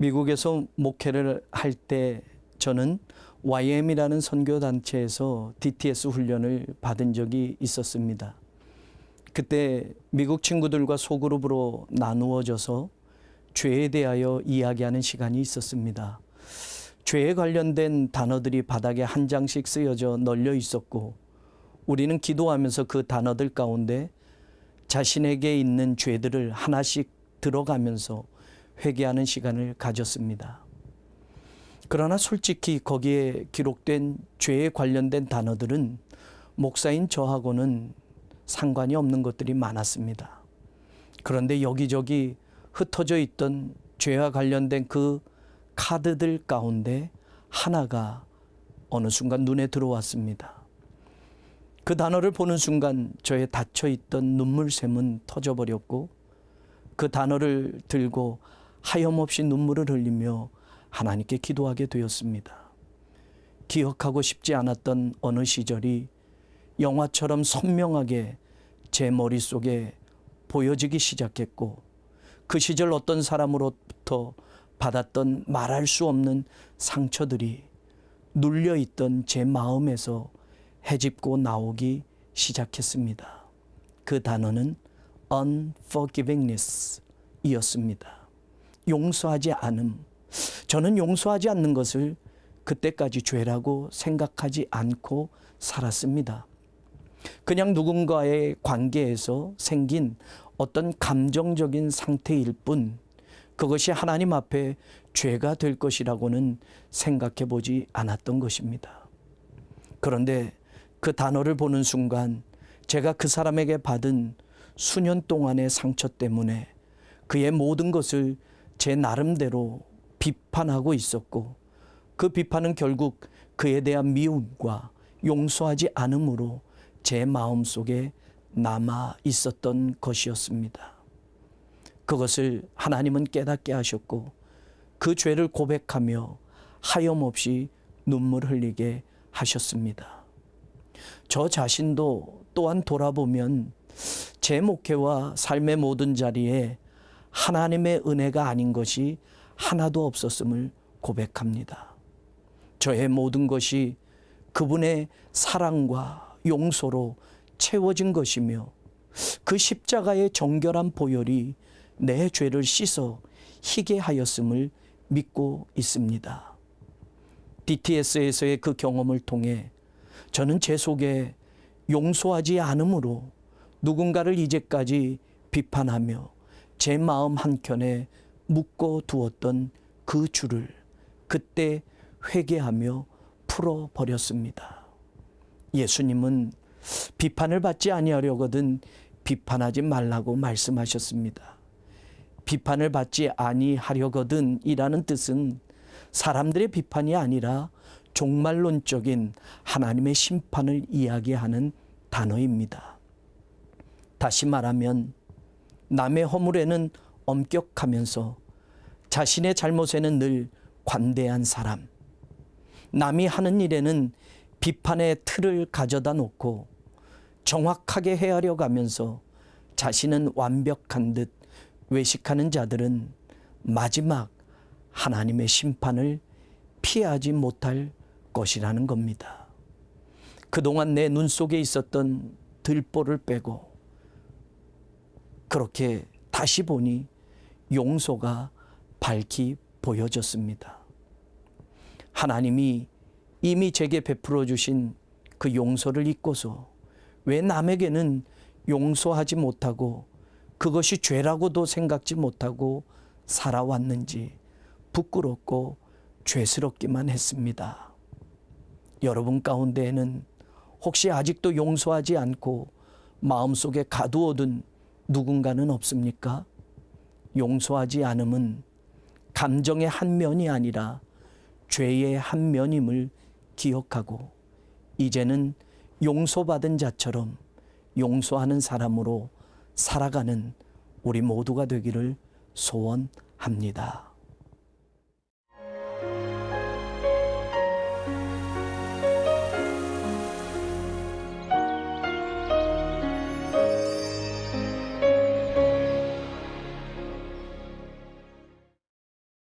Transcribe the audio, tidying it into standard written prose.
미국에서 목회를 할 때 저는 YM이라는 선교단체에서 DTS 훈련을 받은 적이 있었습니다. 그때 미국 친구들과 소그룹으로 나누어져서 죄에 대하여 이야기하는 시간이 있었습니다. 죄에 관련된 단어들이 바닥에 한 장씩 쓰여져 널려 있었고, 우리는 기도하면서 그 단어들 가운데 자신에게 있는 죄들을 하나씩 들어가면서 회개하는 시간을 가졌습니다. 그러나 솔직히 거기에 기록된 죄에 관련된 단어들은 목사인 저하고는 상관이 없는 것들이 많았습니다. 그런데 여기저기 흩어져 있던 죄와 관련된 그 카드들 가운데 하나가 어느 순간 눈에 들어왔습니다. 그 단어를 보는 순간 저의 닫혀있던 눈물샘은 터져버렸고, 그 단어를 들고 하염없이 눈물을 흘리며 하나님께 기도하게 되었습니다. 기억하고 싶지 않았던 어느 시절이 영화처럼 선명하게 제 머릿속에 보여지기 시작했고, 그 시절 어떤 사람으로부터 받았던 말할 수 없는 상처들이 눌려있던 제 마음에서 헤집고 나오기 시작했습니다. 그 단어는 unforgivingness 이었습니다. 용서하지 않음. 저는 용서하지 않는 것을 그때까지 죄라고 생각하지 않고 살았습니다. 그냥 누군가의 관계에서 생긴 어떤 감정적인 상태일 뿐, 그것이 하나님 앞에 죄가 될 것이라고는 생각해 보지 않았던 것입니다. 그런데 그 단어를 보는 순간 제가 그 사람에게 받은 수년 동안의 상처 때문에 그의 모든 것을 제 나름대로 비판하고 있었고, 그 비판은 결국 그에 대한 미움과 용서하지 않음으로 제 마음속에 남아 있었던 것이었습니다. 그것을 하나님은 깨닫게 하셨고, 그 죄를 고백하며 하염없이 눈물 흘리게 하셨습니다. 저 자신도 또한 돌아보면 제 목회와 삶의 모든 자리에 하나님의 은혜가 아닌 것이 하나도 없었음을 고백합니다. 저의 모든 것이 그분의 사랑과 용서로 채워진 것이며, 그 십자가의 정결한 보혈이 내 죄를 씻어 희게 하였음을 믿고 있습니다. DTS에서의 그 경험을 통해 저는 제 속에 용서하지 않음으로 누군가를 이제까지 비판하며 제 마음 한켠에 묶어 두었던 그 줄을 그때 회개하며 풀어버렸습니다. 예수님은 비판을 받지 아니하려거든 비판하지 말라고 말씀하셨습니다. 비판을 받지 아니하려거든 이라는 뜻은 사람들의 비판이 아니라 종말론적인 하나님의 심판을 이야기하는 단어입니다. 다시 말하면 남의 허물에는 엄격하면서 자신의 잘못에는 늘 관대한 사람, 남이 하는 일에는 비판의 틀을 가져다 놓고 정확하게 헤아려 가면서 자신은 완벽한 듯 외식하는 자들은 마지막 하나님의 심판을 피하지 못할 것이라는 겁니다. 그동안 내 눈 속에 있었던 들보를 빼고 그렇게 다시 보니 용서가 밝히 보여졌습니다. 하나님이 이미 제게 베풀어 주신 그 용서를 잊고서 왜 남에게는 용서하지 못하고 그것이 죄라고도 생각지 못하고 살아왔는지 부끄럽고 죄스럽기만 했습니다. 여러분 가운데에는 혹시 아직도 용서하지 않고 마음속에 가두어둔 누군가는 없습니까? 용서하지 않음은 감정의 한 면이 아니라 죄의 한 면임을 기억하고 이제는 용서받은 자처럼 용서하는 사람으로 살아가는 우리 모두가 되기를 소원합니다.